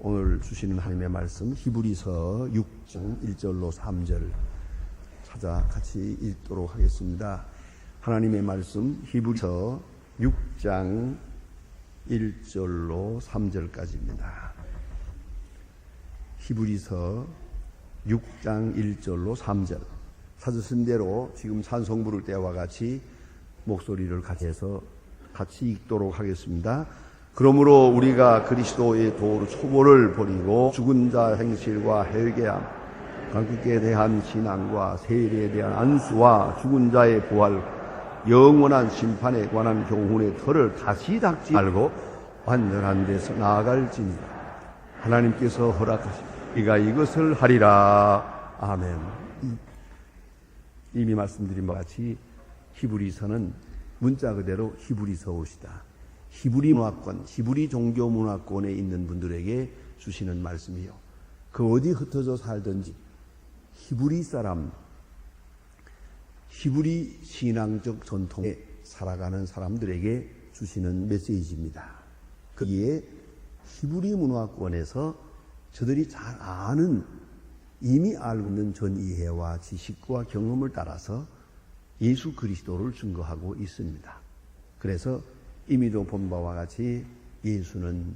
오늘 주시는 하나님의 말씀 히브리서 6장 1절로 3절 찾아 같이 읽도록 하겠습니다. 하나님의 말씀 히브리서 6장 1절로 3절까지입니다. 히브리서 6장 1절로 3절 찾으신 대로 지금 찬송 부를 때와 같이 목소리를 같이 해서 같이 읽도록 하겠습니다. 그러므로 우리가 그리스도의 도로 초보를 버리고 죽은 자 행실과 회개함, 각국에 대한 신앙과 세례에 대한 안수와 죽은 자의 부활, 영원한 심판에 관한 교훈의 틀을 다시 닦지 말고 완전한 데서 나아갈지니 하나님께서 허락하시고 우리가 이것을 하리라. 아멘. 이미 말씀드린 바와 같이 히브리서는 문자 그대로 히브리서옷이다. 히브리 문화권, 히브리 종교 문화권에 있는 분들에게 주시는 말씀이요. 그 어디 흩어져 살든지 히브리 사람, 히브리 신앙적 전통에 살아가는 사람들에게 주시는 메시지입니다. 거기에 히브리 문화권에서 저들이 잘 아는, 이미 알고 있는 전 이해와 지식과 경험을 따라서 예수 그리스도를 증거하고 있습니다. 그래서 이미도 본 바와 같이 예수는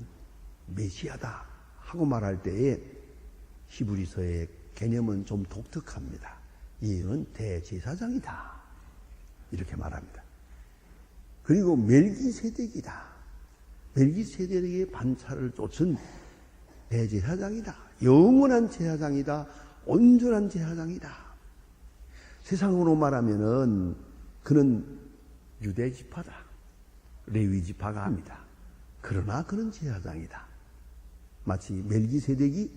메시아다 하고 말할 때에 히브리서의 개념은 좀 독특합니다. 예수는 대제사장이다 이렇게 말합니다. 그리고 멜기세덱이다. 멜기세덱의 반차를 쫓은 대제사장이다. 영원한 제사장이다. 온전한 제사장이다. 세상으로 말하면은 그는 유대 지파다. 레위 지파가 아닙니다. 그러나 그는 제사장이다. 마치 멜기세덱이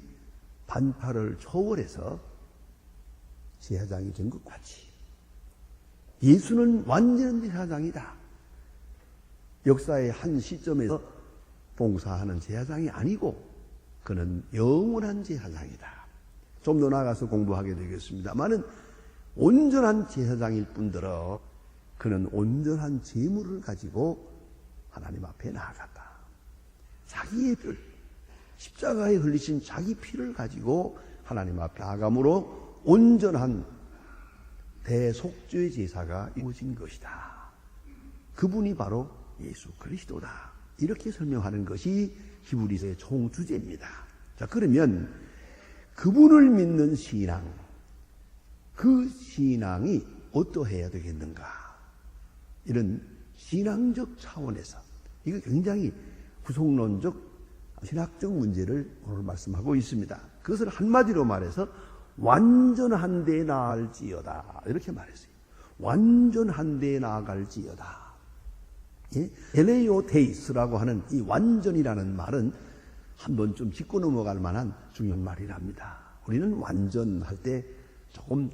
반파를 초월해서 제사장이 된 것 같이 예수는 완전한 제사장이다. 역사의 한 시점에서 봉사하는 제사장이 아니고 그는 영원한 제사장이다. 좀 더 나아가서 공부하게 되겠습니다만은 온전한 제사장일 뿐더러 그는 온전한 재물을 가지고 하나님 앞에 나아갔다. 자기의 피를, 십자가에 흘리신 자기 피를 가지고 하나님 앞에 나아감으로 온전한 대속죄 제사가 이루어진 것이다. 그분이 바로 예수 그리스도다. 이렇게 설명하는 것이 히브리서의 총주제입니다. 자, 그러면 그분을 믿는 신앙, 그 신앙이 어떠해야 되겠는가? 이런 신앙적 차원에서 이거 굉장히 구속론적 신학적 문제를 오늘 말씀하고 있습니다. 그것을 한마디로 말해서 완전한 데 나아갈지어다 이렇게 말했어요. 완전한 데 나아갈지어다. 예? 엘레이오테이스라고 하는 이 완전이라는 말은 한 번쯤 짚고 넘어갈 만한 중요한 말이랍니다. 우리는 완전할 때 조금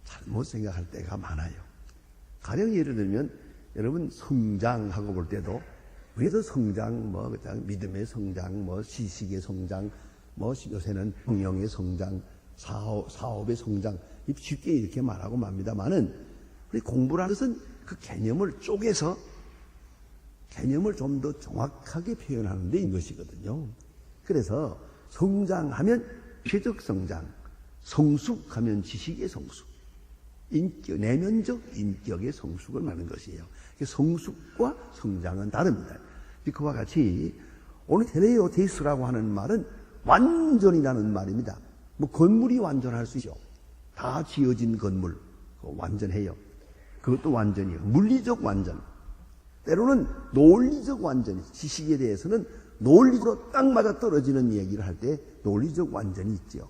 잘못 생각할 때가 많아요. 가령 예를 들면 여러분 성장하고 볼 때도 위에서 성장, 뭐 믿음의 성장, 뭐 지식의 성장, 뭐 요새는 성령의 성장, 사업의 성장 쉽게 이렇게 말하고 맙니다만은 우리 공부라는 것은 그 개념을 쪼개서 개념을 좀 더 정확하게 표현하는 데 있는 것이거든요. 그래서 성장하면 피적 성장, 성숙하면 지식의 성숙, 인격, 내면적 인격의 성숙을 말하는 것이에요. 성숙과 성장은 다릅니다. 그와 같이 오늘 텔레오테이스라고 하는 말은 완전이라는 말입니다. 뭐 건물이 완전할 수 있죠. 다 지어진 건물 완전해요. 그것도 완전이에요. 물리적 완전. 때로는 논리적 완전, 지식에 대해서는 논리적으로 딱 맞아 떨어지는 얘기를 할 때 논리적 완전이 있죠.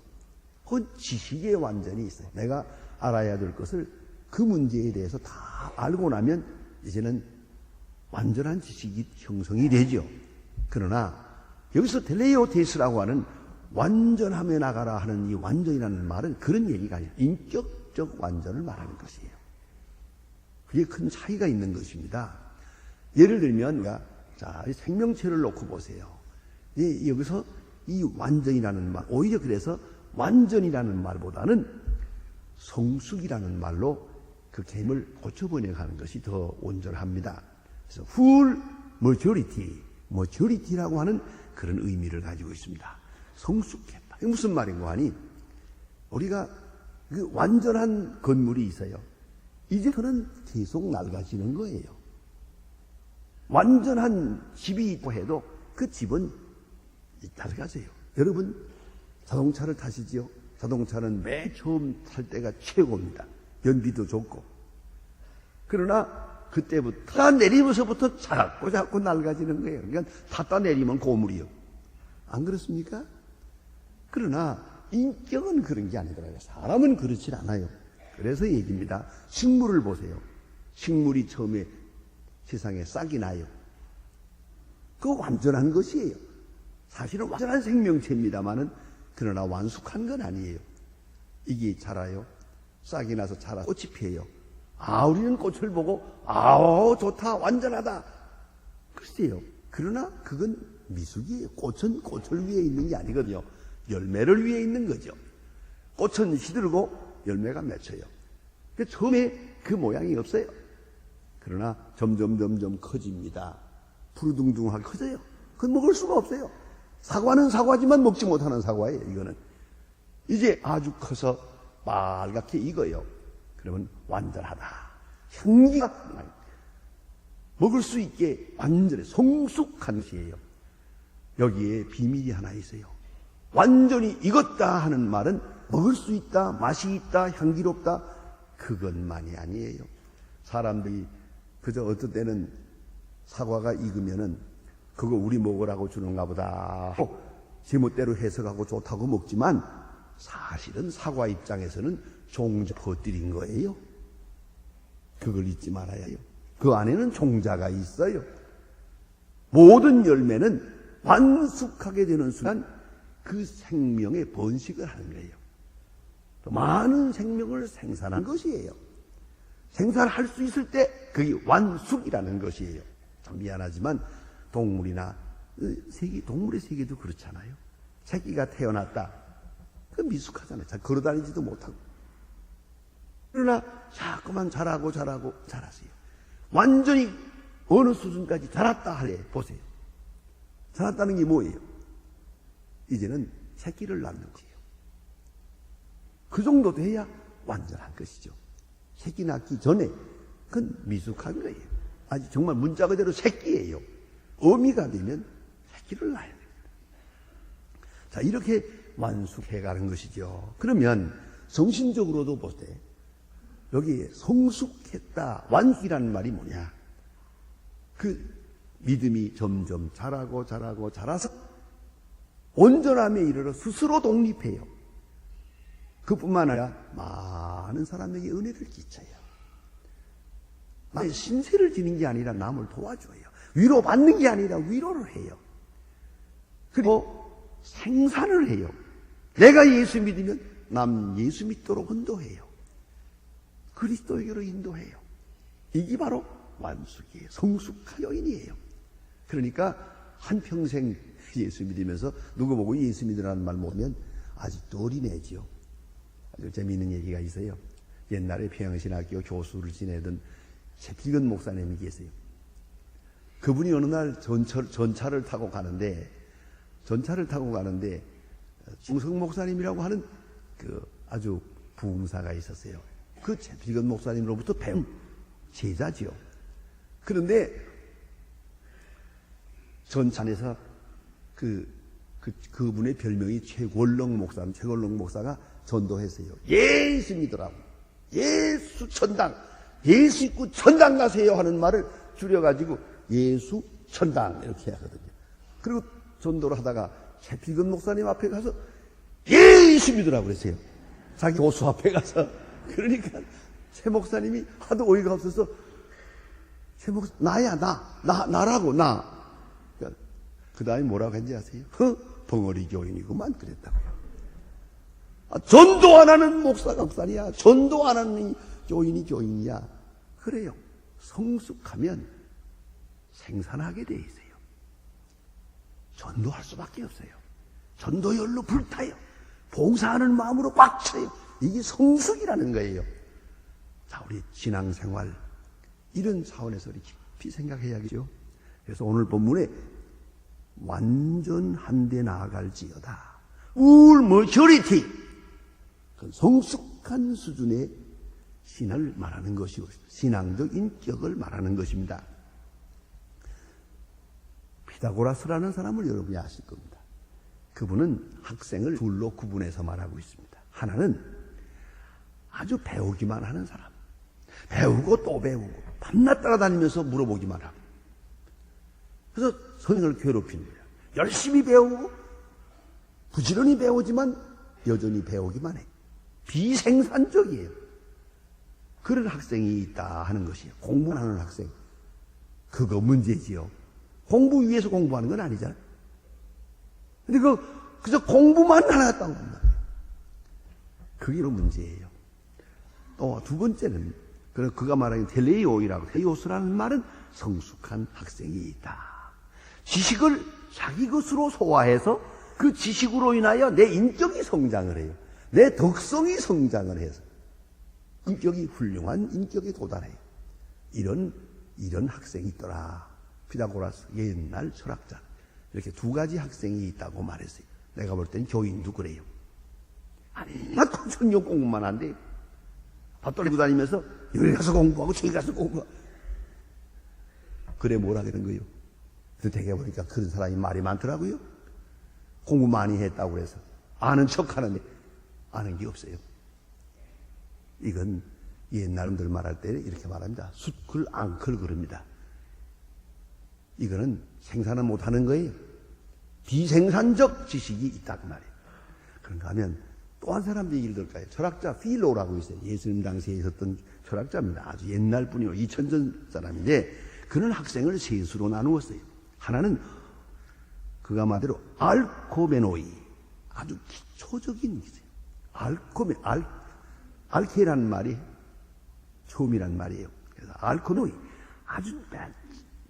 그건 지식의 완전이 있어요. 내가 알아야 될 것을 그 문제에 대해서 다 알고 나면 이제는 완전한 지식이 형성이 되죠. 그러나 여기서 텔레오테이스라고 하는 완전하며 나가라 하는 이 완전이라는 말은 그런 얘기가 아니에요. 인격적 완전을 말하는 것이에요. 그게 큰 차이가 있는 것입니다. 예를 들면 자, 생명체를 놓고 보세요. 여기서 이 완전이라는 말, 오히려 그래서 완전이라는 말보다는 성숙이라는 말로 그 개념을 고쳐 번역하는 것이 더 온전합니다. 그래서 full majority라고 하는 그런 의미를 가지고 있습니다. 성숙했다. 이게 무슨 말인고 하니, 우리가 그 완전한 건물이 있어요. 이제부터는 계속 낡아지는 거예요. 완전한 집이 있고 해도 그 집은 낡아져요. 여러분, 자동차를 타시지요? 자동차는 맨 처음 탈 때가 최고입니다. 연비도 좋고. 그러나 그때부터 내리면서부터 자꾸 낡아지는 거예요. 그러니까 탔다 내리면 고물이요. 안 그렇습니까? 그러나 인격은 그런 게 아니더라고요. 사람은 그렇지 않아요. 그래서 얘기입니다. 식물을 보세요. 식물이 처음에 세상에 싹이 나요. 그거 완전한 것이에요. 사실은 완전한 생명체입니다만은 그러나 완숙한 건 아니에요. 이게 자라요. 싹이 나서 자라 꽃이 피어요. 우리는 꽃을 보고 좋다, 완전하다. 글쎄요. 그러나 그건 미숙이에요. 꽃은 꽃을 위해 있는 게 아니거든요. 열매를 위해 있는 거죠. 꽃은 시들고 열매가 맺혀요. 처음에 그 모양이 없어요. 그러나 점점 커집니다. 푸르둥둥하게 커져요. 그건 먹을 수가 없어요. 사과는 사과지만 먹지 못하는 사과예요. 이거는 이제 아주 커서 빨갛게 익어요. 그러면 완전하다. 향기가 먹을 수 있게 완전히 성숙한 것이에요. 여기에 비밀이 하나 있어요. 완전히 익었다 하는 말은 먹을 수 있다, 맛이 있다, 향기롭다, 그것만이 아니에요. 사람들이 그저 어떤 때는 사과가 익으면은 그거 우리 먹으라고 주는가 보다 제멋대로 해석하고 좋다고 먹지만 사실은 사과 입장에서는 종자 퍼뜨린 거예요. 그걸 잊지 말아야 해요. 그 안에는 종자가 있어요. 모든 열매는 완숙하게 되는 순간 그 생명의 번식을 하는 거예요. 또 많은 생명을 생산한 것이에요. 생산할 수 있을 때 그게 완숙이라는 것이에요. 참 미안하지만 동물이나 동물의 세계도 그렇잖아요. 새끼가 태어났다. 그 미숙하잖아요. 잘 걸어다니지도 못하고. 그러나 자꾸만 자라고 자라세요. 완전히 어느 수준까지 자랐다 하래 보세요. 자랐다는 게 뭐예요? 이제는 새끼를 낳는 거예요. 그 정도 돼야 완전한 것이죠. 새끼 낳기 전에 그건 미숙한 거예요. 아직 정말 문자 그대로 새끼예요. 어미가 되면 새끼를 낳아야 됩니다. 자, 이렇게 완숙해가는 것이죠. 그러면 정신적으로도 보세요. 여기 성숙했다, 완숙이라는 말이 뭐냐? 그 믿음이 점점 자라서 온전함에 이르러 스스로 독립해요. 그뿐만 아니라 많은 사람에게 은혜를 끼쳐요. 나의 신세를 지는 게 아니라 남을 도와줘요. 위로받는 게 아니라 위로를 해요. 그리고 생산을 해요. 내가 예수 믿으면 남 예수 믿도록 인도해요. 그리스도에게로 인도해요. 이게 바로 완숙이에요. 성숙한 여인이에요. 그러니까 한평생 예수 믿으면서 누구 보고 예수 믿으라는 말 못하면 아직도 어린애지요. 아주 재미있는 얘기가 있어요. 옛날에 평양신학교 교수를 지내던 최필근 목사님이 계세요. 그분이 어느 날 전차를 타고 가는데 중성 목사님이라고 하는 그 아주 부흥사가 있었어요. 그 최필근 목사님으로부터 배운 제자지요. 그런데 전차 안에서 그분의 별명이 최골렁 목사가 전도했어요. 예수 믿으라고. 예수 천당. 예수 믿고 천당 가세요 하는 말을 줄여가지고 예수 천당 이렇게 하거든요. 그리고 전도를 하다가 최필근 목사님 앞에 가서 예수 믿으라고 그랬어요. 자기 교수 앞에 가서. 그러니까 최 목사님이 하도 어이가 없어서 나야 나라고 나. 그러니까 그 다음에 뭐라고 했는지 아세요? 벙어리 교인이구만 그랬다고요. 전도 안 하는 목사가 목사냐? 전도 안 하는 교인이 교인이야. 그래요. 성숙하면 생산하게 돼 있어요. 전도할 수밖에 없어요. 전도열로 불타요. 봉사하는 마음으로 꽉 차요. 이게 성숙이라는 거예요. 자, 우리 신앙생활 이런 차원에서 깊이 생각해야겠죠. 그래서 오늘 본문에 완전한 데 나아갈지어다. maturity, 성숙한 수준의 신을 말하는 것이고 신앙적 인격을 말하는 것입니다. 피타고라스라는 사람을 여러분이 아실 겁니다. 그분은 학생을 둘로 구분해서 말하고 있습니다. 하나는 아주 배우기만 하는 사람, 배우고 또 배우고 밤낮 따라다니면서 물어보기만 하고, 그래서 선생을 괴롭히는 거예요. 열심히 배우고 부지런히 배우지만 여전히 배우기만 해. 비생산적이에요. 그런 학생이 있다 하는 것이에요. 공부하는 학생. 그거 문제지요. 공부 위해서 공부하는 건 아니잖아요. 근데 그저 공부만 하나였다고 합니다. 그게 문제예요. 또 두 번째는, 그가 말하는 텔레이오이라고, 텔레이오스라는 말은 성숙한 학생이 있다. 지식을 자기 것으로 소화해서 그 지식으로 인하여 내 인격이 성장을 해요. 내 덕성이 성장을 해서 인격이 훌륭한 인격에 도달해요. 이런 학생이 있더라. 피타고라스 옛날 철학자. 이렇게 두 가지 학생이 있다고 말했어요. 내가 볼 때는 교인도 그래요. 한나도 전혀 공부만 한데 밥 돌리고 다니면서 여기 가서 공부하고 저기 가서 공부하고. 그래 뭐라 그런 거예요. 그래서 되게 보니까 그런 사람이 말이 많더라고요. 공부 많이 했다고 그래서 아는 척 하는데 아는 게 없어요. 이건 옛날들 말할 때 이렇게 말합니다. 숫글 앙클 그럽니다. 이거는 생산을 못하는 거예요. 비생산적 지식이 있다 그 말이에요. 그런가 하면 또 한 사람 얘기를 들을까요? 철학자 필로라고 있어요. 예수님 당시에 있었던 철학자입니다. 아주 옛날 분이요. 2000년 사람인데 그는 학생을 세 수로 나누었어요. 하나는 그가 말대로 알코메노이, 아주 기초적인 기세요. 알케라는 말이 처음이란 말이에요. 그래서 알코노이, 아주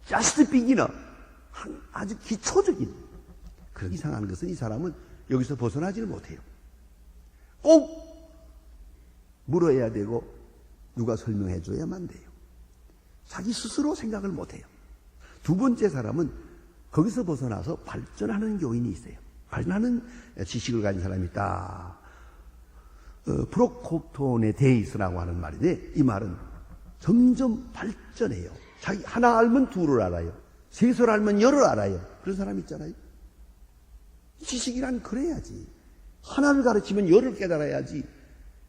just beginner, 아주 기초적인. 그런 이상한 것은 이 사람은 여기서 벗어나지를 못해요. 꼭 물어야 되고 누가 설명해 줘야만 돼요. 자기 스스로 생각을 못해요. 두 번째 사람은 거기서 벗어나서 발전하는 교인이 있어요. 발전하는 지식을 가진 사람이 있다. 프로코토네 데이스라고 하는 말인데 이 말은 점점 발전해요. 자기 하나 알면 둘을 알아요. 셋을 알면 열을 알아요. 그런 사람 있잖아요. 지식이란 그래야지. 하나를 가르치면 열을 깨달아야지.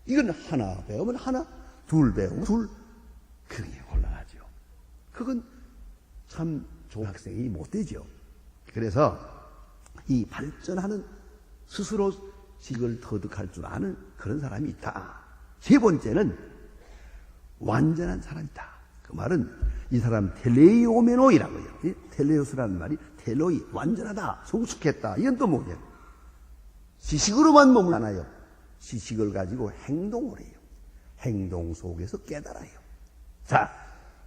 이건 하나 배우면 하나, 둘 배우면 둘. 그게 곤란하죠. 그건 참 좋은 학생이 못 되죠. 그래서 이 발전하는 스스로 지식을 터득할 줄 아는 그런 사람이 있다. 세 번째는 완전한 사람이다. 그 말은 이 사람 텔레이오메노이라고요. 텔레오스라는 말이 텔로이, 완전하다, 성숙했다. 이건 또 뭐냐? 지식으로만 몸을 안 해요. 지식을 가지고 행동을 해요. 행동 속에서 깨달아요. 자,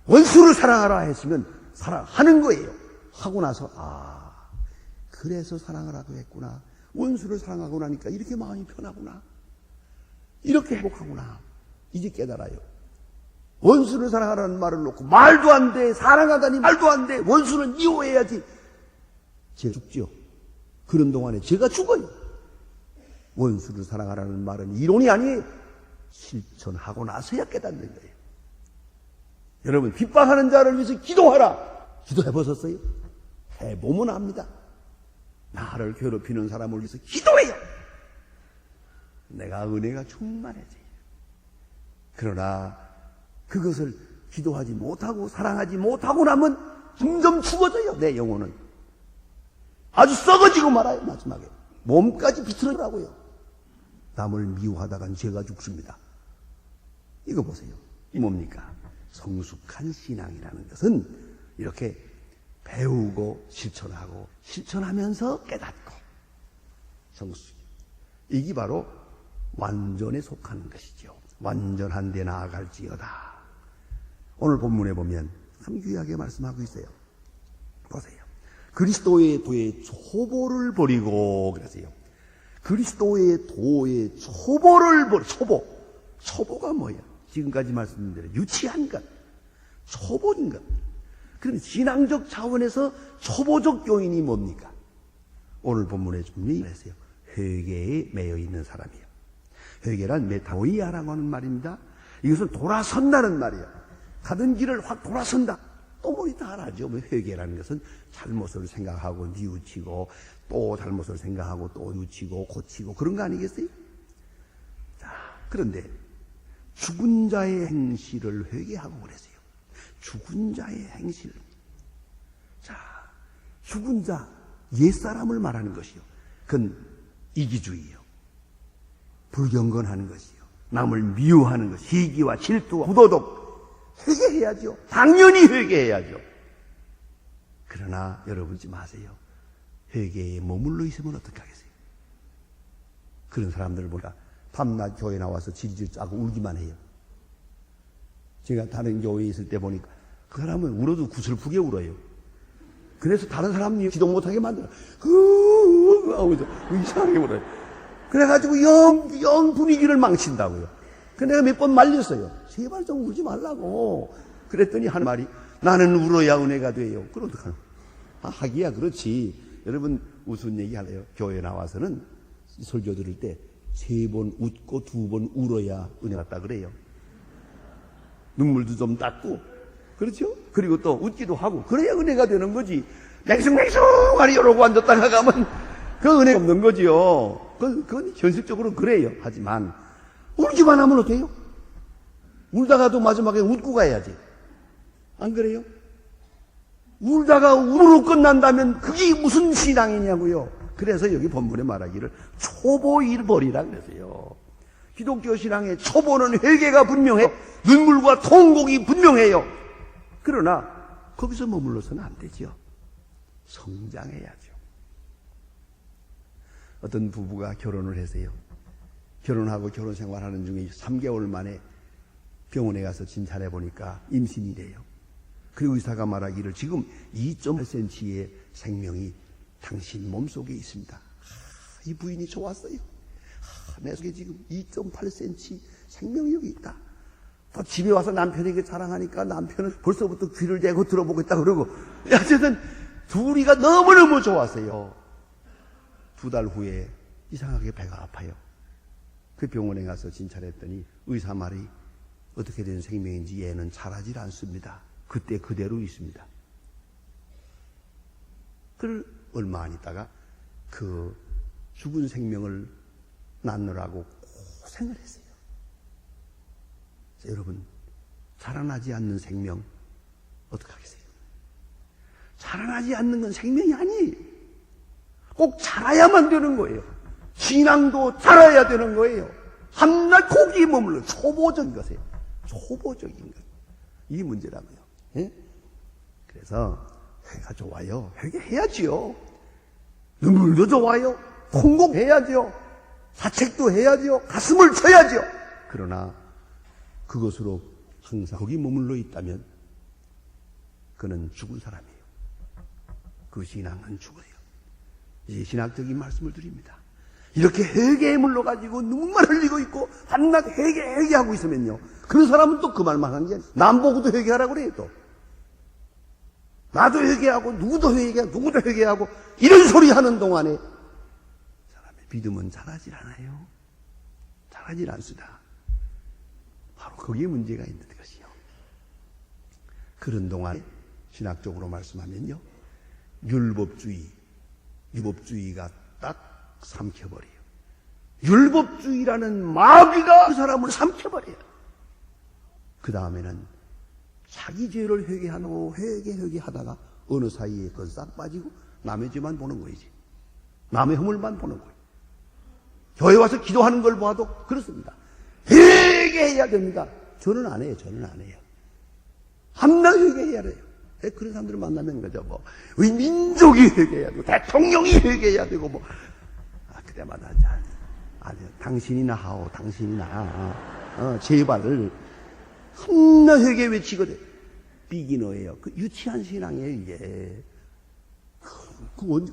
원수를 사랑하라 했으면 사랑하는 거예요. 하고 나서 그래서 사랑하라고 했구나. 원수를 사랑하고 나니까 이렇게 마음이 편하구나. 이렇게 행복하구나. 이제 깨달아요. 원수를 사랑하라는 말을 놓고 말도 안 돼. 사랑하다니 말도 안 돼. 원수는 미워해야지. 제가 죽죠. 그런 동안에 제가 죽어요. 원수를 사랑하라는 말은 이론이 아니에요. 실천하고 나서야 깨닫는 거예요. 여러분, 핍박하는 자를 위해서 기도하라. 기도해 보셨어요? 해보면 압니다. 나를 괴롭히는 사람을 위해서 기도해요. 내가 은혜가 충만해져요. 그러나 그것을 기도하지 못하고 사랑하지 못하고 나면 점점 죽어져요. 내 영혼은 아주 썩어지고 말아요. 마지막에 몸까지 비틀어라고요. 남을 미워하다간 제가 죽습니다. 이거 보세요. 이 뭡니까? 성숙한 신앙이라는 것은 이렇게 배우고 실천하고 실천하면서 깨닫고 성숙. 이게 바로 완전에 속하는 것이죠. 완전한 데 나아갈지어다. 오늘 본문에 보면 참 귀하게 말씀하고 있어요. 보세요. 그리스도의 도의 초보를 버리고 그러세요. 그리스도의 도의 초보를 버리고. 초보가 뭐예요? 지금까지 말씀드린 대로 유치한 것, 초보인 것. 그럼 신앙적 차원에서 초보적 교인이 뭡니까? 오늘 본문에 좀 얘기했어요. 회개에 매여 있는 사람이에요. 회개란 메타노이아라고 하는 말입니다. 이것은 돌아선다는 말이에요. 가던 길을 확 돌아선다. 또 우리 다 알죠. 회개라는 것은 잘못을 생각하고 뉘우치고 또 잘못을 생각하고 또 뉘우치고 고치고 그런 거 아니겠어요? 자, 그런데 죽은 자의 행실을 회개하고 그랬어요. 죽은 자의 행실. 자, 죽은 자, 옛사람을 말하는 것이요. 그건 이기주의요. 불경건하는 것이요. 남을 미워하는 것, 시기와 질투와 부도덕. 회개해야죠. 당연히 회개해야죠. 그러나 여러분 잊지 마세요. 회개에 머물러 있으면 어떡하겠어요? 그런 사람들을 보니까 밤낮 교회 나와서 질질 짜고 울기만 해요. 제가 다른 교회에 있을 때 보니까 그 사람은 울어도 구슬프게 울어요. 그래서 다른 사람이 기도 못하게 만들어. 하고 이상하게 울어요. 그래가지고 영 분위기를 망친다고요. 그 내가 몇 번 말렸어요. 제발 좀 울지 말라고. 그랬더니 하는 말이 나는 울어야 은혜가 돼요. 그럼 어떡하노? 하기야 그렇지. 여러분 무슨 얘기 할래요? 교회 나와서는 설교 들을 때 3번 웃고 2번 울어야 은혜 같다 그래요. 눈물도 좀 닦고 그렇죠? 그리고 또 웃기도 하고 그래야 은혜가 되는 거지. 맹숭맹숭하니 이러고 앉았다가 가면 그 은혜가 없는 거지요. 그건 현실적으로 그래요. 하지만 울기만 하면 어때요? 울다가도 마지막에 웃고 가야지. 안 그래요? 울다가 울음으로 끝난다면 그게 무슨 신앙이냐고요. 그래서 여기 본문에 말하기를 초보일벌이라 그랬어요. 기독교 신앙의 초보는 회개가 분명해. 눈물과 통곡이 분명해요. 그러나 거기서 머물러서는 안 되죠. 성장해야죠. 어떤 부부가 결혼을 해서요. 결혼하고 결혼 생활하는 중에 3개월 만에 병원에 가서 진찰해 보니까 임신이래요. 그리고 의사가 말하기를 지금 2.8cm의 생명이 당신 몸속에 있습니다. 이 부인이 좋았어요. 내 속에 지금 2.8cm 생명이 여기 있다. 또 집에 와서 남편에게 자랑하니까 남편은 벌써부터 귀를 대고 들어보겠다 그러고 어쨌든 둘이가 너무너무 좋았어요. 2달 후에 이상하게 배가 아파요. 그 병원에 가서 진찰했더니 의사 말이 어떻게 된 생명인지 얘는 자라질 않습니다. 그때 그대로 있습니다. 그를 얼마 안 있다가 그 죽은 생명을 낳느라고 고생을 했어요. 여러분, 자라나지 않는 생명 어떡하겠어요? 자라나지 않는 건 생명이 아니에요. 꼭 자라야만 되는 거예요. 신앙도 자라야 되는 거예요. 한낱 거기에 머물러 초보적인 것이에요. 초보적인 것. 이게 문제라고요. 예? 그래서 회가 좋아요. 회개해야지요. 눈물도 좋아요. 통곡해야죠. 사책도 해야죠. 가슴을 쳐야죠. 그러나 그것으로 항상 거기 머물러 있다면 그는 죽은 사람이에요. 그 신앙은 죽어요. 이 신학적인 말씀을 드립니다. 이렇게 회개에 물러가지고 눈물만 흘리고 있고 한낮 회개하고 있으면요. 그런 사람은 또 그 말만 하는 게 남 보고도 회개하라고 그래요. 또 나도 회개하고 누구도 회개하고 이런 소리 하는 동안에 사람의 믿음은 자라질 않아요. 자라질 않습니다. 바로 거기에 문제가 있는 것이요. 그런 동안 신학적으로 말씀하면요. 율법주의가 딱 삼켜버려요. 율법주의라는 마귀가 그 사람을 삼켜버려요. 그 다음에는 자기 죄를 회개하다가 어느 사이에 그건 싹 빠지고 남의 죄만 보는 거이지. 남의 허물만 보는 거예요. 교회 와서 기도하는 걸 봐도 그렇습니다. 회개해야 됩니다. 저는 안 해요. 한낱 회개해야 돼요. 그런 사람들을 만나면 거죠. 우리 민족이 회개해야 되고 대통령이 회개해야 되고 그때마다 당신이나 하오, 당신이나 제발 한낱 회개 외치거든. 비기너예요. 그 유치한 신앙이에요 이게.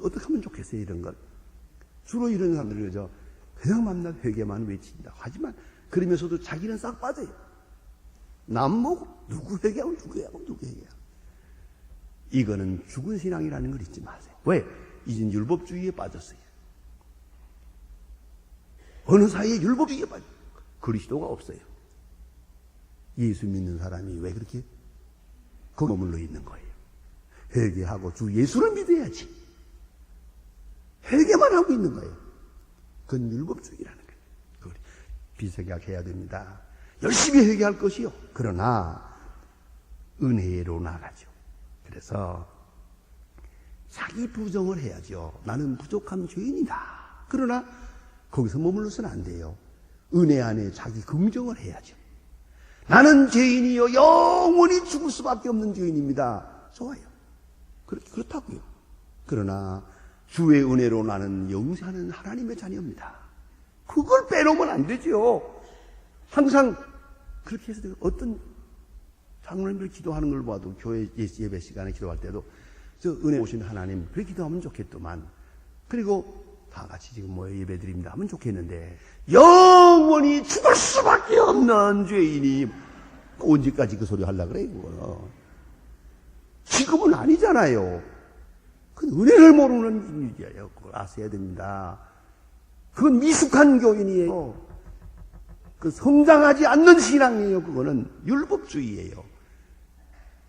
어떻게 하면 좋겠어요 이런 걸. 주로 이런 사람들이 그죠. 그냥 만나 회개만 외친다. 하지만 그러면서도 자기는 싹 빠져요. 남 보고 누구 회개하고. 이거는 죽은 신앙이라는 걸 잊지 마세요. 왜? 이젠 율법주의에 빠졌어요. 어느 사이에 율법주의에 빠져 그리스도가 없어요. 예수 믿는 사람이 왜 그렇게 거기 머물러 있는 거예요? 회개하고 주 예수를 믿어야지. 회개만 하고 있는 거예요. 그건 율법주의라는 거예요. 그걸 비생각해야 됩니다. 열심히 회개할 것이요. 그러나 은혜로 나가죠. 그래서 자기 부정을 해야죠. 나는 부족한 죄인이다. 그러나 거기서 머물러서는 안 돼요. 은혜 안에 자기 긍정을 해야죠. 나는 죄인이요 영원히 죽을 수밖에 없는 죄인입니다. 좋아요. 그렇다고요. 그러나 주의 은혜로 나는 영생하는 하나님의 자녀입니다. 그걸 빼놓으면 안 되죠. 항상 그렇게 해서 어떤 장로님들 기도하는 걸 봐도 교회 예배 시간에 기도할 때도 저 은혜 오신 하나님 그렇게 기도하면 좋겠더만, 그리고 다 같이 지금 예배 드립니다 하면 좋겠는데 영원히 죽을 수밖에 없는 죄인이 언제까지 그 소리 하려고 그래요? 그거 지금은 아니잖아요. 그건 은혜를 모르는 일이에요. 그걸 아셔야 됩니다. 그건 미숙한 교인이에요. 그 성장하지 않는 신앙이에요. 그거는 율법주의예요.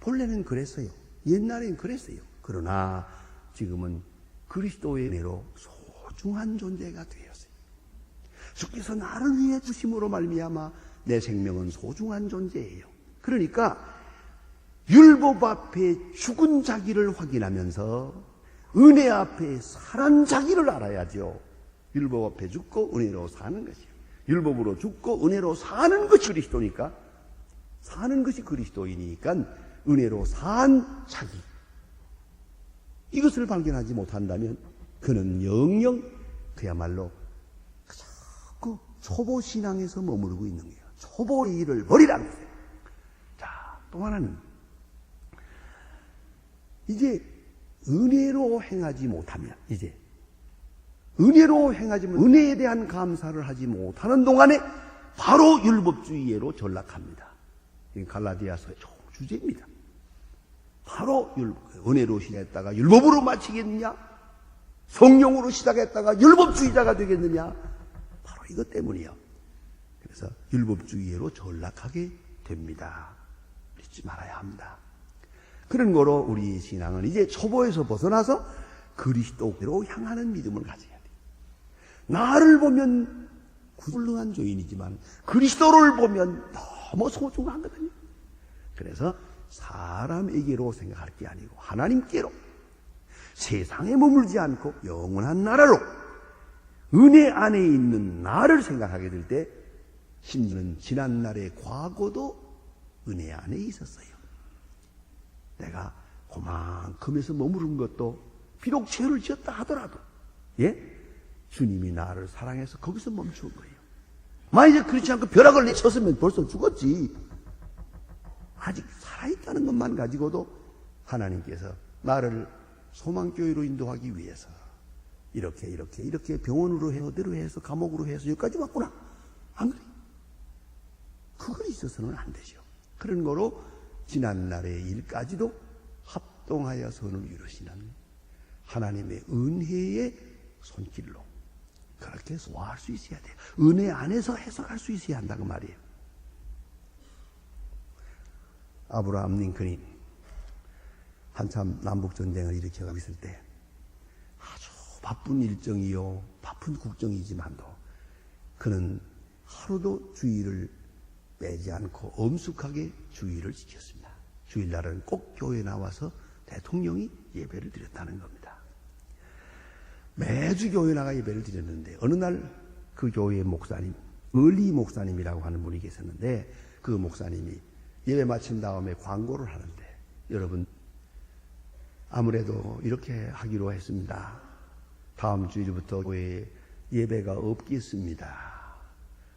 본래는 그랬어요. 옛날엔 그랬어요. 그러나 지금은 그리스도의 은혜로 소중한 존재가 되었어요. 주께서 나를 위해 주심으로 말미암아 내 생명은 소중한 존재예요. 그러니까 율법 앞에 죽은 자기를 확인하면서 은혜 앞에 살은 자기를 알아야죠. 율법 앞에 죽고 은혜로 사는 것이요. 율법으로 죽고 은혜로 사는 것이 그리스도니까, 사는 것이 그리스도이니까 은혜로 산 자기, 이것을 발견하지 못한다면 그는 영영 그야말로 자꾸 초보신앙에서 머무르고 있는 거예요. 초보의 일을 버리라는 거예요. 자, 또 하나는 이제 은혜로 행하지 못하면, 이제 은혜로 행하지만 은혜에 대한 감사를 하지 못하는 동안에 바로 율법주의로 전락합니다. 갈라디아서의 주제입니다. 바로 은혜로 시작했다가 율법으로 마치겠느냐? 성령으로 시작했다가 율법주의자가 되겠느냐? 바로 이것 때문이요. 그래서 율법주의로 전락하게 됩니다. 잊지 말아야 합니다. 그런 거로 우리 신앙은 이제 초보에서 벗어나서 그리스도로 향하는 믿음을 가져야 돼요. 나를 보면 굴렁한 죄인이지만 그리스도를 보면 너무 소중하거든요. 그래서 사람에게로 생각할 게 아니고 하나님께로, 세상에 머물지 않고 영원한 나라로, 은혜 안에 있는 나를 생각하게 될 때 심지어는 지난날의 과거도 은혜 안에 있었어요. 내가 그만큼에서 머무른 것도 비록 죄를 지었다 하더라도 주님이 나를 사랑해서 거기서 멈춘 거예요. 만약에 그렇지 않고 벼락을 내쳤으면 벌써 죽었지. 아직 살아있다는 것만 가지고도 하나님께서 나를 소망교회로 인도하기 위해서 이렇게 병원으로 해서 어디로 해서 감옥으로 해서 여기까지 왔구나. 안 그래? 그걸 있어서는 안 되죠. 그런 거로 지난날의 일까지도 합동하여 선을 이루시는 하나님의 은혜의 손길로 그렇게 소화할 수 있어야 돼요. 은혜 안에서 해석할 수 있어야 한다고 말이에요. 아브라함 링컨이 한참 남북전쟁을 일으켜가고 있을 때 아주 바쁜 일정이요, 바쁜 국정이지만도 그는 하루도 주의를 빼지 않고 엄숙하게 주의를 지켰습니다. 주일날은 꼭 교회에 나와서 대통령이 예배를 드렸다는 겁니다. 매주 교회에 나가 예배를 드렸는데 어느 날 그 교회의 목사님, 을리 목사님이라고 하는 분이 계셨는데 그 목사님이 예배 마친 다음에 광고를 하는데, 여러분 아무래도 이렇게 하기로 했습니다. 다음 주일부터 교회에 예배가 없겠습니다.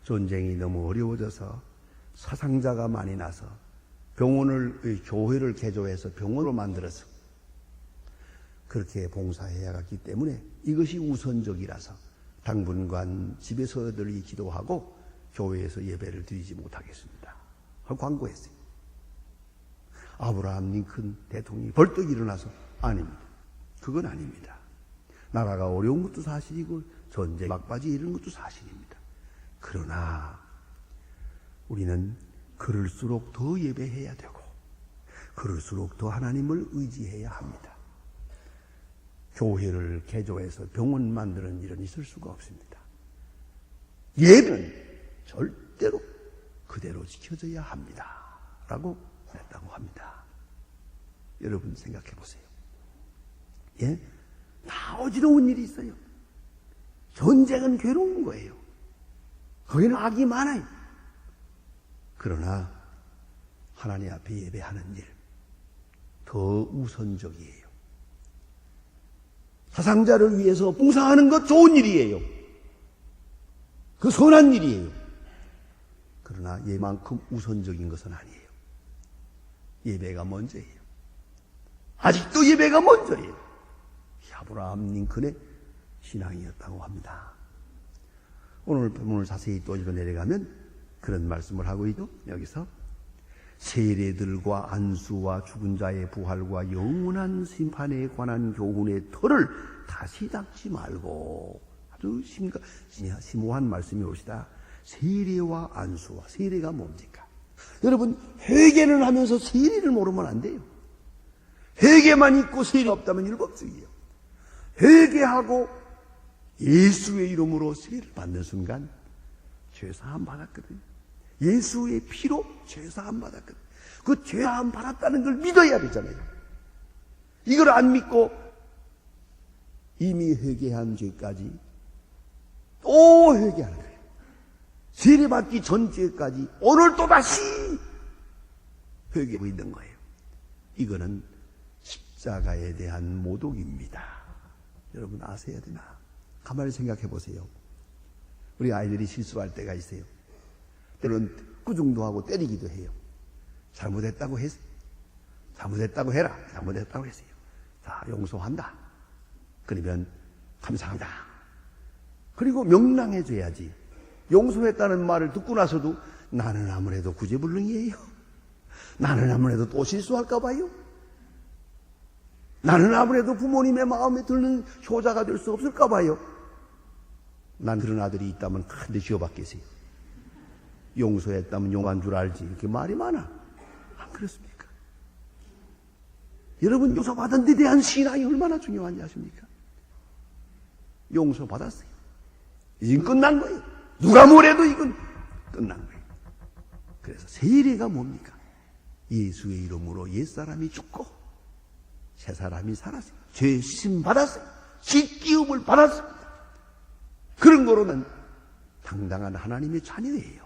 전쟁이 너무 어려워져서 사상자가 많이 나서 교회를 개조해서 병원으로 만들어서 그렇게 봉사해야 하기 때문에 이것이 우선적이라서 당분간 집에서들 기도하고 교회에서 예배를 드리지 못하겠습니다. 광고했어요. 아브라함 링컨 대통령이 벌떡 일어나서 아닙니다. 그건 아닙니다. 나라가 어려운 것도 사실이고 전쟁 막바지 이런 것도 사실입니다. 그러나 우리는 그럴수록 더 예배해야 되고 그럴수록 더 하나님을 의지해야 합니다. 교회를 개조해서 병원 만드는 일은 있을 수가 없습니다. 예배는 절대로 그대로 지켜져야 합니다. 라고 했다고 합니다. 여러분 생각해 보세요. 예? 다 어지러운 일이 있어요. 전쟁은 괴로운 거예요. 거기는 악이 많아요. 그러나 하나님 앞에 예배하는 일 더 우선적이에요. 사상자를 위해서 봉사하는 것 좋은 일이에요. 그 선한 일이에요. 그러나 얘만큼 우선적인 것은 아니에요. 예배가 먼저예요. 아직도 예배가 먼저예요. 아브라함 링컨의 신앙이었다고 합니다. 오늘 본문을 자세히 또 읽어 내려가면 그런 말씀을 하고 있죠. 여기서 세례들과 안수와 죽은 자의 부활과 영원한 심판에 관한 교훈의 틀을 다시 잡지 말고, 아주 심오한 말씀이 옵시다. 세례와 안수와, 세례가 뭡니까? 여러분, 회개는 하면서 세례를 모르면 안 돼요. 회개만 있고 세례가 없다면 율법주의예요. 회개하고 예수의 이름으로 세례를 받는 순간 죄사함 받았거든요. 예수의 피로 죄사함 받았거든요. 그 죄사함 받았다는 걸 믿어야 되잖아요. 이걸 안 믿고 이미 회개한 죄까지 또 회개하는 거예요. 세례받기 전 죄까지 오늘 또 다시 회개하고 있는 거예요. 이거는 십자가에 대한 모독입니다. 여러분 아셔야 되나? 가만히 생각해 보세요. 우리 아이들이 실수할 때가 있어요. 때로는 꾸중도 하고 때리기도 해요. 잘못했다고 해서 잘못했다고 해라. 잘못했다고 했어요. 자, 용서한다. 그러면 감사합니다. 그리고 명랑해져야지. 용서했다는 말을 듣고 나서도 나는 아무래도 구제불능이에요. 나는 아무래도 또 실수할까 봐요. 나는 아무래도 부모님의 마음에 드는 효자가 될 수 없을까 봐요. 난 그런 아들이 있다면 큰데 지어받겠어요. 용서했다면 용한 줄 알지. 이렇게 말이 많아. 안 그렇습니까? 여러분, 용서받은 데 대한 신앙이 얼마나 중요한지 아십니까? 용서받았어요. 이젠 끝난 거예요. 누가 뭐래도 이건 끝난 거예요. 그래서 세례가 뭡니까? 예수의 이름으로 옛사람이 죽고 새 사람이 살았어요. 죄 씻음 받았어요. 씻기움을 받았습니다. 그런 거로는 당당한 하나님의 자녀예요.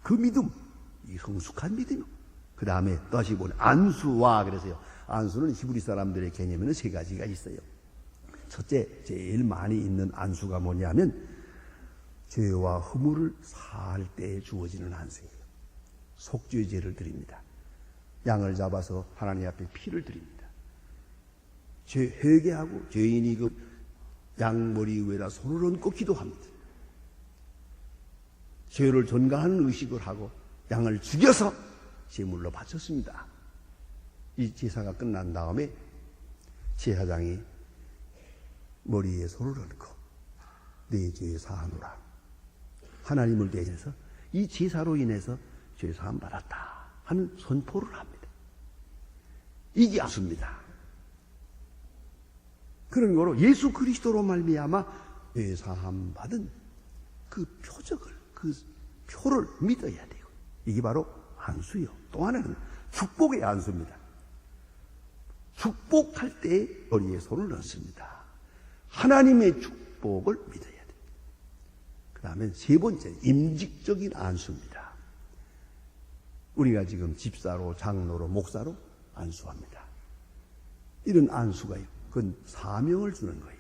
그 믿음, 이 성숙한 믿음. 그 다음에 다시 보니 안수와 그래서요. 안수는 히브리 사람들의 개념에는 세 가지가 있어요. 첫째, 제일 많이 있는 안수가 뭐냐면 죄와 허물을 사할 때 주어지는 안수예요. 속죄제를 드립니다. 양을 잡아서 하나님 앞에 피를 드립니다. 죄 회개하고 죄인이 그 양머리 위에다 손을 얹고 기도합니다. 죄를 전가하는 의식을 하고 양을 죽여서 제물로 바쳤습니다. 이 제사가 끝난 다음에 제사장이 머리에 손을 얹고 내 죄 사하노라. 하나님을 대해서 이 제사로 인해서 죄 사함 받았다 하는 선포를 합니다. 이게 안수입니다. 그런 거로 예수 그리스도로 말미암아 죄 사함 받은 그 표적을, 그 표를 믿어야 돼요. 이게 바로 안수요. 또 하나는 축복의 안수입니다. 축복할 때 머리에 손을 넣습니다. 하나님의 축복을 믿어야 돼요. 그 다음에 세 번째, 임직적인 안수입니다. 우리가 지금 집사로, 장로로, 목사로 안수합니다. 이런 안수가요. 그건 사명을 주는 거예요.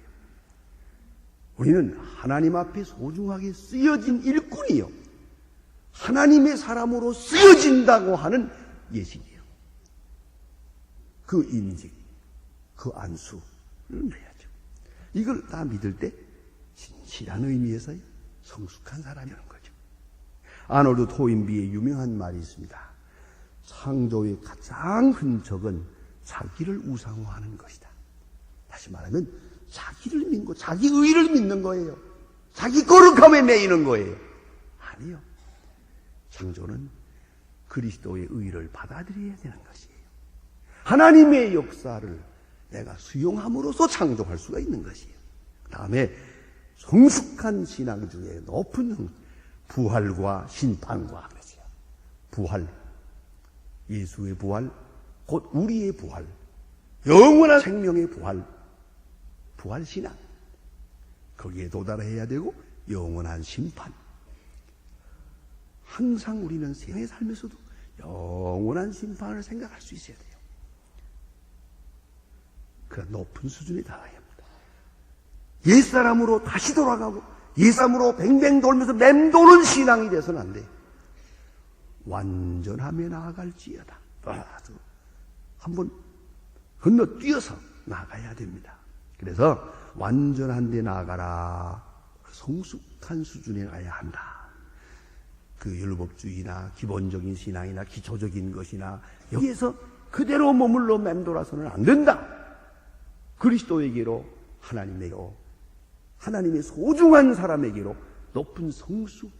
우리는 하나님 앞에 소중하게 쓰여진 일꾼이요. 하나님의 사람으로 쓰여진다고 하는 예식이에요. 그 임직, 그 안수를 해야죠. 이걸 다 믿을 때 진실한 의미에서의 성숙한 사람이라는 거죠. 아놀드 토인비의 유명한 말이 있습니다. 창조의 가장 큰 적은 자기를 우상화하는 것이다. 다시 말하면 자기를 믿고 자기 의를 믿는 거예요. 자기 거룩함에 매이는 거예요. 아니요. 창조는 그리스도의 의를 받아들여야 되는 것이에요. 하나님의 역사를 내가 수용함으로써 창조할 수가 있는 것이에요. 그 다음에 성숙한 신앙 중에 높은 부활과 심판과 것이요. 부활, 예수의 부활, 곧 우리의 부활, 영원한 생명의 부활, 부활신앙. 거기에 도달해야 되고 영원한 심판. 항상 우리는 세상에 살면서도 영원한 심판을 생각할 수 있어야 돼요. 그런 높은 수준에 달아야 합니다. 옛사람으로 다시 돌아가고 옛사람으로 뱅뱅 돌면서 맴도는 신앙이 돼서는 안 돼요. 완전함에 나아갈지어다. 한번 건너뛰어서 나가야 됩니다. 그래서 완전한 데 나아가라. 성숙한 수준에 가야 한다. 그 율법주의나 기본적인 신앙이나 기초적인 것이나 여기에서 그대로 머물러 맴돌아서는 안 된다. 그리스도에게로, 하나님에게로, 하나님의 소중한 사람에게로 높은 성숙으로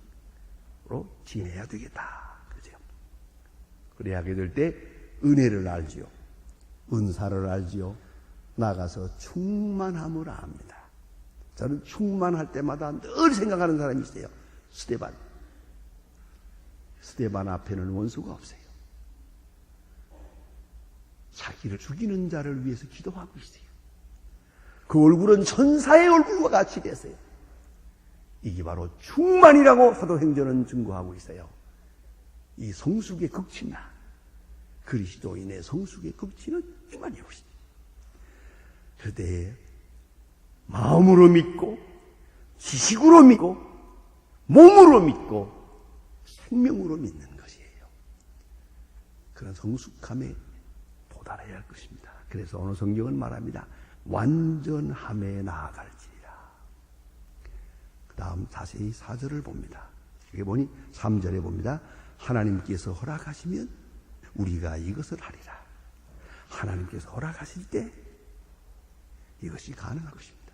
지내야 되겠다. 그죠? 그래야 하게 될 때 은혜를 알지요. 은사를 알지요. 나가서 충만함을 압니다. 저는 충만할 때마다 늘 생각하는 사람이 있어요. 스데반. 스데반 앞에는 원수가 없어요. 자기를 죽이는 자를 위해서 기도하고 있어요. 그 얼굴은 천사의 얼굴과 같이 됐어요. 이게 바로 충만이라고 사도행전은 증거하고 있어요. 이 성숙의 극치나 그리스도인의 성숙의 극치는 충만이 없어요. 그때 마음으로 믿고 지식으로 믿고 몸으로 믿고 생명으로 믿는 것이에요. 그런 성숙함에 도달해야 할 것입니다. 그래서 오늘 성경은 말합니다. 완전함에 나아갈지니라. 그 다음 자세히 4절을 봅니다. 여기 보니 3절에 봅니다. 하나님께서 허락하시면 우리가 이것을 하리라. 하나님께서 허락하실 때 이것이 가능한 것입니다.